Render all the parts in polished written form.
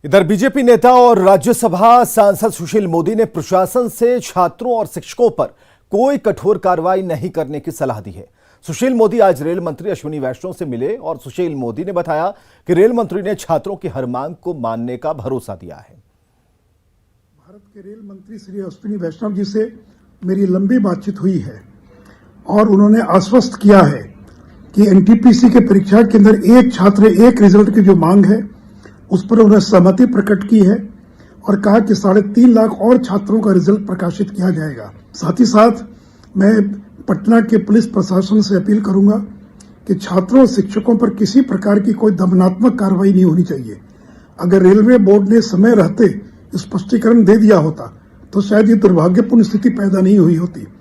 इधर बीजेपी नेता और राज्यसभा सांसद सुशील मोदी ने प्रशासन से छात्रों और शिक्षकों पर कोई कठोर कार्रवाई नहीं करने की सलाह दी है। सुशील मोदी आज रेल मंत्री अश्विनी वैष्णव से मिले और सुशील मोदी ने बताया कि रेल मंत्री ने छात्रों की हर मांग को मानने का भरोसा दिया है। भारत के रेल मंत्री श्री अश्विनी वैष्णव जी से मेरी लंबी बातचीत हुई है और उन्होंने आश्वस्त किया है कि एनटीपीसी के परीक्षा के अंदर एक छात्र एक रिजल्ट की जो मांग है उस पर उन्होंने सहमति प्रकट की है और कहा कि 3.5 लाख और छात्रों का रिजल्ट प्रकाशित किया जाएगा। साथ ही साथ मैं पटना के पुलिस प्रशासन से अपील करूंगा कि छात्रों और शिक्षकों पर किसी प्रकार की कोई दमनात्मक कार्रवाई नहीं होनी चाहिए। अगर रेलवे बोर्ड ने समय रहते स्पष्टीकरण दे दिया होता तो शायद ये दुर्भाग्यपूर्ण स्थिति पैदा नहीं हुई होती।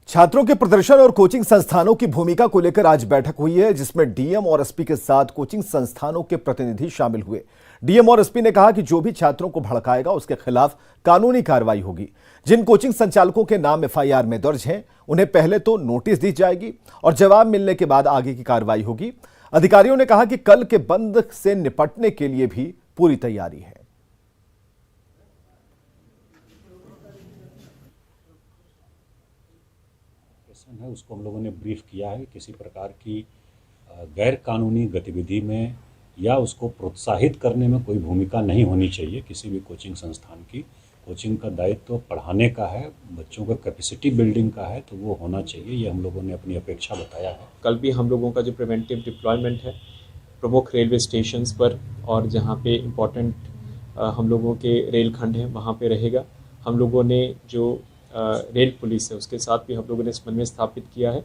छात्रों के प्रदर्शन और कोचिंग संस्थानों की भूमिका को लेकर आज बैठक हुई है, जिसमें डीएम और एसपी के साथ कोचिंग संस्थानों के प्रतिनिधि शामिल हुए। डीएम और एसपी ने कहा कि जो भी छात्रों को भड़काएगा उसके खिलाफ कानूनी कार्रवाई होगी। जिन कोचिंग संचालकों के नाम एफआईआर में दर्ज हैं उन्हें पहले तो नोटिस दी जाएगी और जवाब मिलने के बाद आगे की कार्रवाई होगी। अधिकारियों ने कहा कि कल के बंद से निपटने के लिए भी पूरी तैयारी है। है उसको हम लोगों ने ब्रीफ किया है। किसी प्रकार की गैर कानूनी गतिविधि में या उसको प्रोत्साहित करने में कोई भूमिका नहीं होनी चाहिए किसी भी कोचिंग संस्थान की। कोचिंग का दायित्व तो पढ़ाने का है, बच्चों का कैपेसिटी बिल्डिंग का है, तो वो होना चाहिए। ये हम लोगों ने अपनी अपेक्षा बताया है। कल भी हम लोगों का जो प्रिवेंटिव डिप्लॉयमेंट है प्रमुख रेलवे स्टेशंस पर और जहाँ पे इम्पोर्टेंट हम लोगों के रेल खंड हैं वहाँ पे रहेगा। हम लोगों ने जो रेल पुलिस है उसके साथ भी हम लोगों ने समन्वय स्थापित किया है।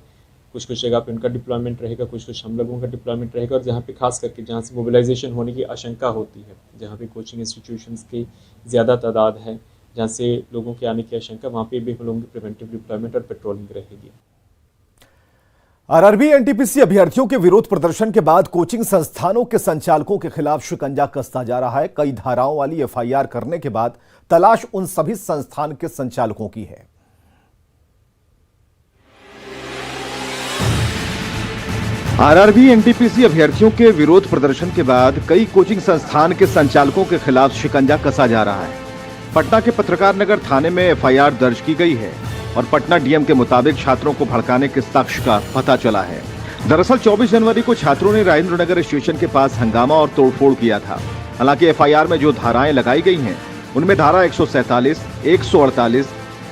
कुछ जगह पे उनका डिप्लॉयमेंट रहेगा, कुछ हम लोगों का डिप्लॉयमेंट रहेगा और जहाँ पे खास करके जहाँ से मोबिलाइजेशन होने की आशंका होती है, जहाँ पे कोचिंग इंस्टीट्यूशंस की ज़्यादा तादाद है, जहाँ से लोगों के आने की आशंका, वहाँ पे भी हम लोगों की प्रिवेंटिव डिप्लॉयमेंट और पेट्रोलिंग रहेगी। आरआरबी एनटीपीसी अभ्यर्थियों के विरोध प्रदर्शन के बाद कोचिंग संस्थानों के संचालकों के खिलाफ शिकंजा कसता जा रहा है। कई धाराओं वाली एफआईआर करने के बाद तलाश उन सभी संस्थान के संचालकों की है। आरआरबी एनटीपीसी अभ्यर्थियों के विरोध प्रदर्शन के बाद कई कोचिंग संस्थान के संचालकों के खिलाफ शिकंजा कसा जा रहा है। पटना के पत्रकार नगर थाने में एफआईआर दर्ज की गई है और पटना डीएम के मुताबिक छात्रों को भड़काने के साक्ष्य का पता चला है। दरअसल 24 जनवरी को छात्रों ने राजेंद्र नगर स्टेशन के पास हंगामा और तोड़फोड़ किया था। हालांकि एफआईआर में जो धाराएं लगाई गई हैं उनमें धारा 147, 148,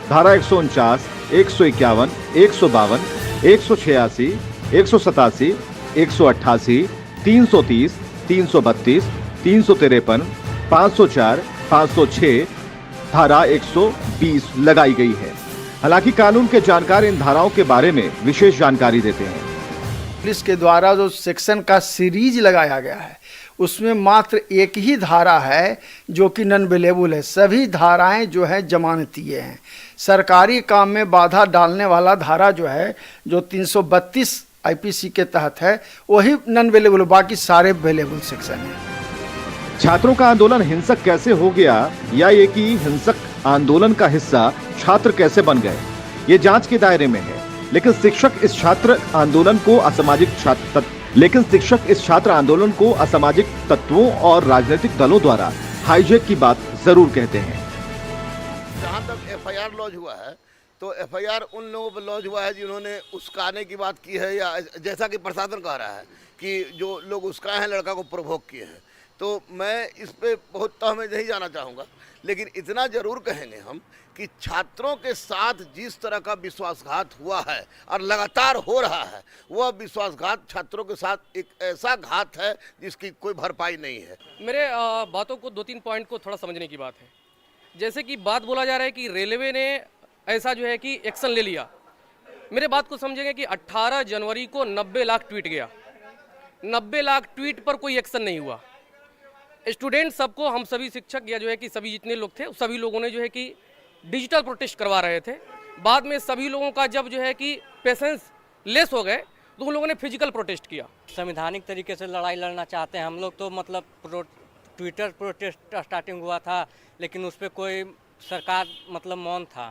धारा 149, 151, 152, 186, 187, 188, 330, 332, 353, 504, 506, धारा 120 लगाई गई है। हालांकि कानून के जानकार इन धाराओं के बारे में विशेष जानकारी देते हैं। पुलिस के द्वारा जो सेक्शन का सीरीज लगाया गया है उसमें मात्र एक ही धारा है जो कि नॉन अवेलेबल है। सभी धाराएं जो है जमानतीय हैं। सरकारी काम में बाधा डालने वाला धारा जो है जो 332 आईपीसी के तहत है वही नॉन अवेलेबल, बाकी सारे अवेलेबल सेक्शन हैं। छात्रों का आंदोलन हिंसक कैसे हो गया या ये कि हिंसक आंदोलन का हिस्सा छात्र कैसे बन गए, ये जांच के दायरे में है। लेकिन शिक्षक इस छात्र आंदोलन को असामाजिक तत्वों और राजनीतिक दलों द्वारा हाईजैक की बात जरूर कहते हैं। जहाँ तक एफआईआर लॉन्च हुआ है तो एफआईआर उन लोगों पर लॉन्च हुआ है जिन्होंने उस्काने की बात की है, या जैसा कि प्रशासन कह रहा है कि जो लोग उस्काए हैं लड़का को प्रोवोक किए हैं। तो मैं इस पे बहुत तह में नहीं जाना चाहूँगा, लेकिन इतना ज़रूर कहेंगे हम कि छात्रों के साथ जिस तरह का विश्वासघात हुआ है और लगातार हो रहा है, वह विश्वासघात छात्रों के साथ एक ऐसा घात है जिसकी कोई भरपाई नहीं है। मेरे बातों को 2-3 पॉइंट को थोड़ा समझने की बात है। जैसे कि बात बोला जा रहा है कि रेलवे ने ऐसा जो है कि एक्शन ले लिया। मेरे बात को समझेंगे कि 18 जनवरी को 90 लाख ट्वीट गया। 90 लाख ट्वीट पर कोई एक्शन नहीं हुआ। स्टूडेंट सबको, हम सभी शिक्षक या जो है कि सभी जितने लोग थे सभी लोगों ने जो है कि डिजिटल प्रोटेस्ट करवा रहे थे। बाद में सभी लोगों का जब जो है कि पेशेंस लेस हो गए तो उन लोगों ने फिजिकल प्रोटेस्ट किया। संवैधानिक तरीके से लड़ाई लड़ना चाहते हैं हम लोग तो मतलब ट्विटर प्रोटेस्ट स्टार्टिंग हुआ था, लेकिन उस पर कोई सरकार मतलब मौन था।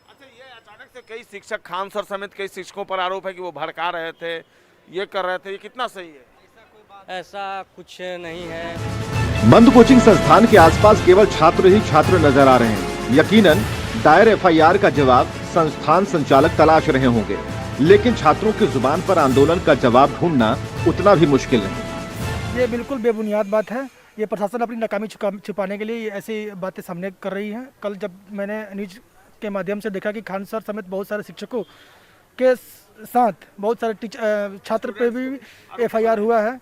अच्छा, ये अचानक से कई शिक्षक, खान सर समेत कई शिक्षकों पर आरोप है कि वो भड़का रहे थे, ये कर रहे थे, ये कितना सही है? ऐसा कुछ नहीं है। बंद कोचिंग संस्थान के आसपास केवल छात्र ही छात्र नजर आ रहे हैं। यकीनन दायर एफआईआर का जवाब संस्थान संचालक तलाश रहे होंगे, लेकिन छात्रों की जुबान पर आंदोलन का जवाब ढूंढना उतना भी मुश्किल नहीं। ये बिल्कुल बेबुनियाद बात है। ये प्रशासन अपनी नाकामी छुपाने के लिए ऐसी बातें सामने कर रही है। कल जब मैंने न्यूज के माध्यम से देखा कि खान सर समेत बहुत सारे शिक्षकों के साथ बहुत सारे छात्र पे भी एफआईआर हुआ है,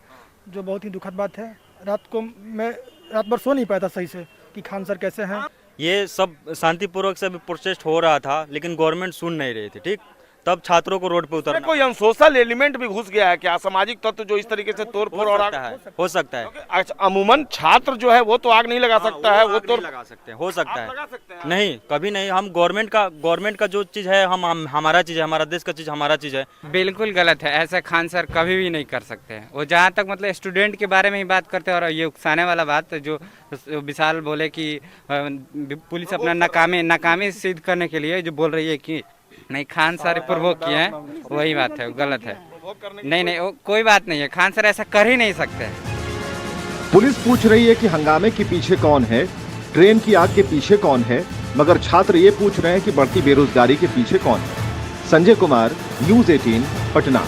जो बहुत ही दुखद बात है। मैं रात भर सो नहीं पाया था सही से कि खान सर कैसे हैं। ये सब शांतिपूर्वक से प्रोटेस्ट हो रहा था, लेकिन गवर्नमेंट सुन नहीं रही थी। ठीक, तब छात्रों को रोड पे उतरना। कोई अनसोशल एलिमेंट भी घुस गया है क्या? असामाजिक तत्व जो इस तरीके से तोड़फोड़ और हो सकता है। अमूमन छात्र जो है वो तो आग नहीं लगा सकता है, वो तो लगा सकते हैं, हो सकता है। नहीं, कभी नहीं। हम गवर्नमेंट का जो चीज है हम हमारा चीज है, हमारा देश का चीज हमारा चीज है। बिल्कुल गलत है, ऐसा खान सर कभी भी नहीं कर सकते हैं। वो जहाँ तक मतलब स्टूडेंट के बारे में ही बात करते हैं, और ये उकसाने वाला बात जो विशाल बोले कि पुलिस अपना नाकामी सिद्ध करने के लिए जो बोल रही है कि नहीं खान सर प्रोवोक किए हैं, वही बात है, गलत है। नहीं, कोई बात नहीं है, खान सर ऐसा कर ही नहीं सकते। पुलिस पूछ रही है कि हंगामे के पीछे कौन है, ट्रेन की आग के पीछे कौन है, मगर छात्र ये पूछ रहे हैं कि बढ़ती बेरोजगारी के पीछे कौन है। संजय कुमार, न्यूज़ 18, पटना।